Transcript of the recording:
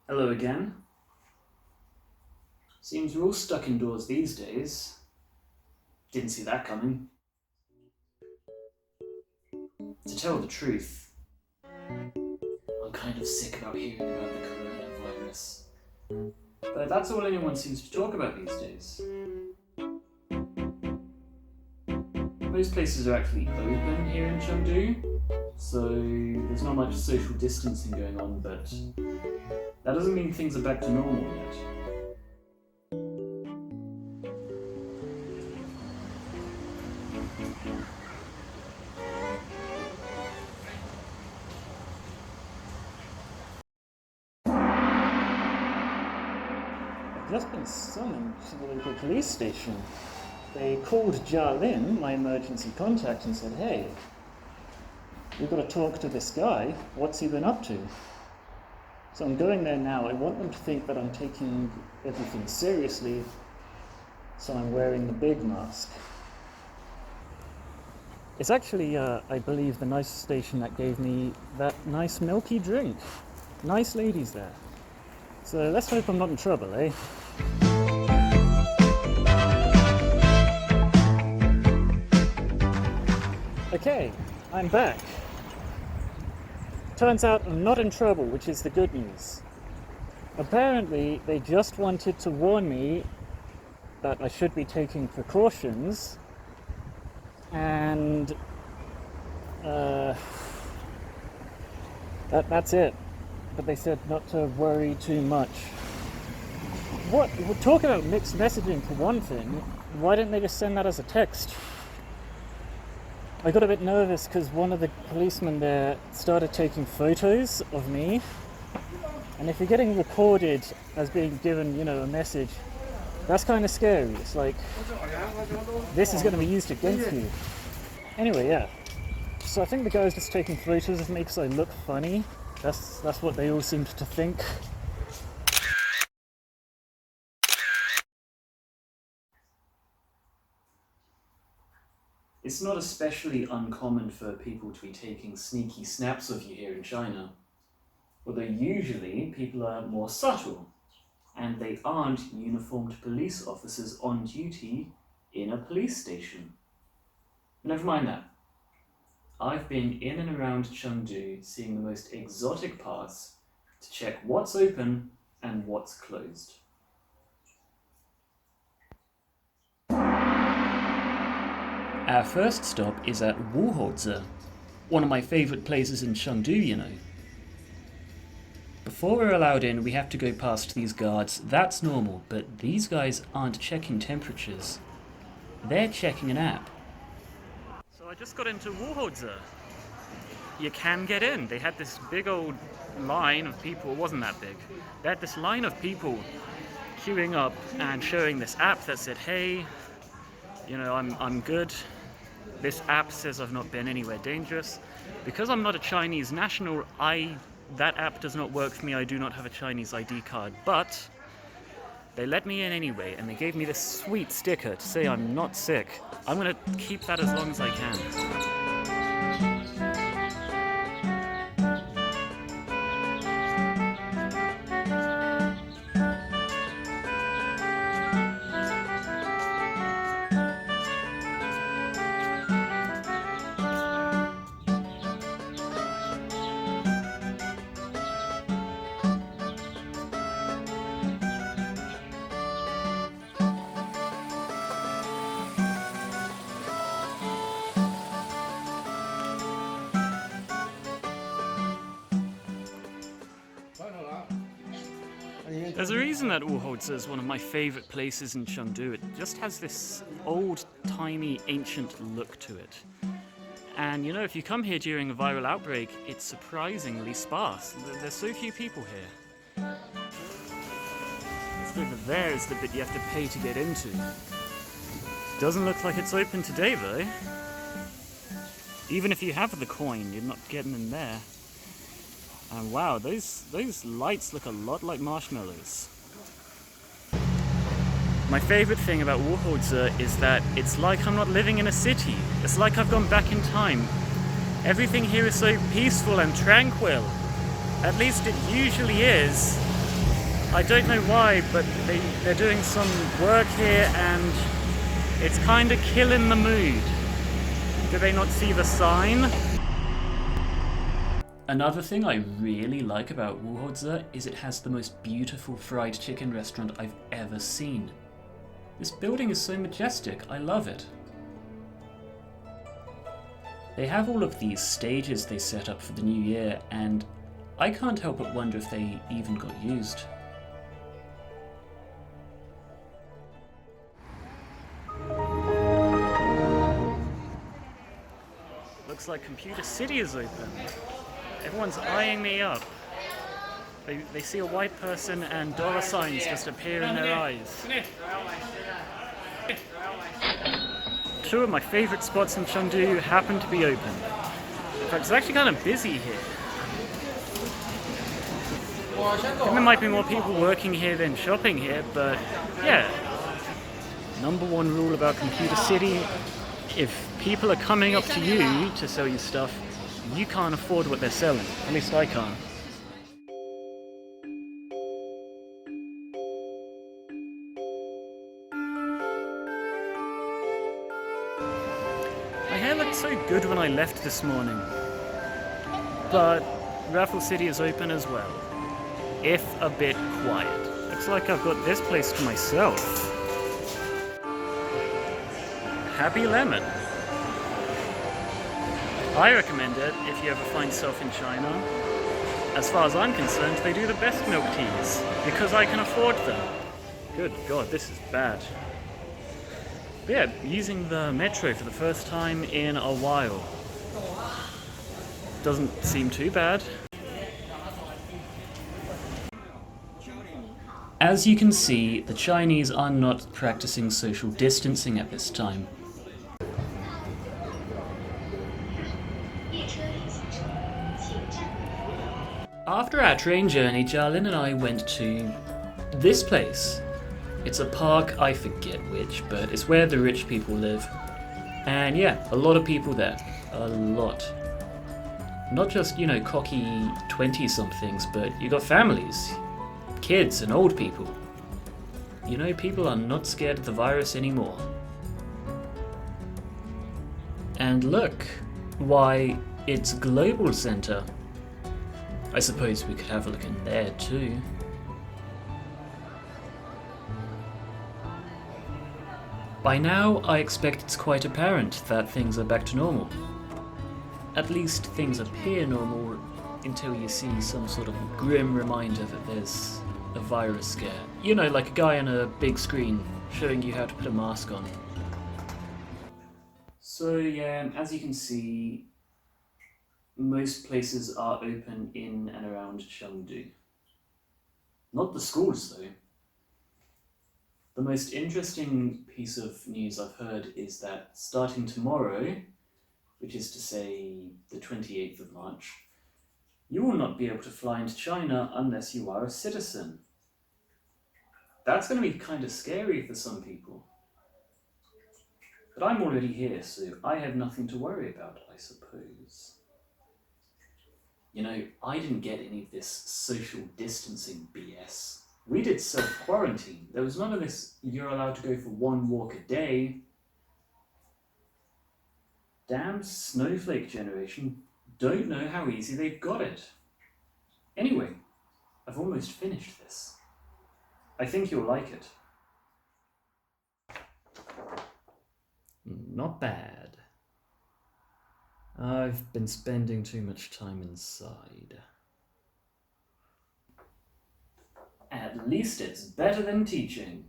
Hello again. Seems we're all stuck indoors these days. Didn't see that coming. To tell the truth, I'm kind of sick about hearing about the coronavirus. But that's all anyone seems to talk about these days. Most places are actually open here in Chengdu, so there's not much social distancing going on, but that doesn't mean things are back to normal yet. I've just been summoned to the local police station. They called Jialin, my emergency contact, and said, "Hey, we've got to talk to this guy. What's he been up to?" So I'm going there now. I want them to think that I'm taking everything seriously, so I'm wearing the big mask. It's actually, I believe, the nice station that gave me that nice milky drink. Nice ladies there. So let's hope I'm not in trouble, eh? Okay, I'm back. Turns out I'm not in trouble, which is the good news. Apparently, they just wanted to warn me that I should be taking precautions, and that's it. But they said not to worry too much. What? We're talking about mixed messaging for one thing. Why didn't they just send that as a text? I got a bit nervous because one of the policemen there started taking photos of me. And if you're getting recorded as being given, a message, that's kind of scary. It's like, this is going to be used against you. Anyway, yeah. So I think the guy was just taking photos of me because I look funny. That's what they all seemed to think. It's not especially uncommon for people to be taking sneaky snaps of you here in China. Although usually people are more subtle, and they aren't uniformed police officers on duty in a police station. Never mind that. I've been in and around Chengdu seeing the most exotic parts to check what's open and what's closed. Our first stop is at Wuhuozi, one of my favourite places in Chengdu, Before we're allowed in, we have to go past these guards. That's normal, but these guys aren't checking temperatures. They're checking an app. So I just got into Wuhuozi. You can get in. They had this big old line of people. It wasn't that big. They had this line of people queuing up and showing this app that said, "Hey, I'm good. This app says I've not been anywhere dangerous. Because I'm not a Chinese national, that app does not work for me. I do not have a Chinese ID card, but they let me in anyway, and they gave me this sweet sticker to say I'm not sick. I'm gonna keep that as long as I can." There's a reason that Wuhuozi is one of my favourite places in Chengdu. It just has this old-timey, ancient look to it. And if you come here during a viral outbreak, it's surprisingly sparse. There's so few people here. This bit over there is the bit you have to pay to get into. Doesn't look like it's open today, though. Even if you have the coin, you're not getting in there. And wow, those lights look a lot like marshmallows. My favourite thing about Wuhuozi is that it's like I'm not living in a city. It's like I've gone back in time. Everything here is so peaceful and tranquil. At least it usually is. I don't know why, but they're doing some work here and it's kind of killing the mood. Do they not see the sign? Another thing I really like about Wuhodzi is it has the most beautiful fried chicken restaurant I've ever seen. This building is so majestic, I love it. They have all of these stages they set up for the new year, and I can't help but wonder if they even got used. Looks like Computer City is open. Everyone's eyeing me up. They see a white person and dollar signs just appear in their eyes. Two of my favourite spots in Chengdu happen to be open. In fact, it's actually kind of busy here. And there might be more people working here than shopping here, but yeah. Number one rule about Computer City, if people are coming up to you to sell you stuff, you can't afford what they're selling. At least I can't. My hair looked so good when I left this morning. But Raffle City is open as well. If a bit quiet. Looks like I've got this place to myself. Happy Lemon. I recommend it if you ever find yourself in China. As far as I'm concerned, they do the best milk teas, because I can afford them. Good God, this is bad. But yeah, using the metro for the first time in a while. Doesn't seem too bad. As you can see, the Chinese are not practicing social distancing at this time. After our train journey, Jialin and I went to this place. It's a park, I forget which, but it's where the rich people live. And yeah, a lot of people there. A lot. Not just, you know, cocky 20-somethings, but you got families, kids and old people. You know, people are not scared of the virus anymore. And look, why, it's Global Center. I suppose we could have a look in there too. By now, I expect it's quite apparent that things are back to normal. At least things appear normal until you see some sort of grim reminder that there's a virus scare. You know, like a guy on a big screen showing you how to put a mask on. So yeah, as you can see, most places are open in and around Chengdu. Not the schools though. The most interesting piece of news I've heard is that starting tomorrow, which is to say the 28th of March, you will not be able to fly into China unless you are a citizen. That's going to be kind of scary for some people. But I'm already here, so I have nothing to worry about, I suppose. You know, I didn't get any of this social distancing BS. We did self-quarantine. There was none of this, you're allowed to go for one walk a day. Damn snowflake generation don't know how easy they've got it. Anyway, I've almost finished this. I think you'll like it. Not bad. I've been spending too much time inside. At least it's better than teaching.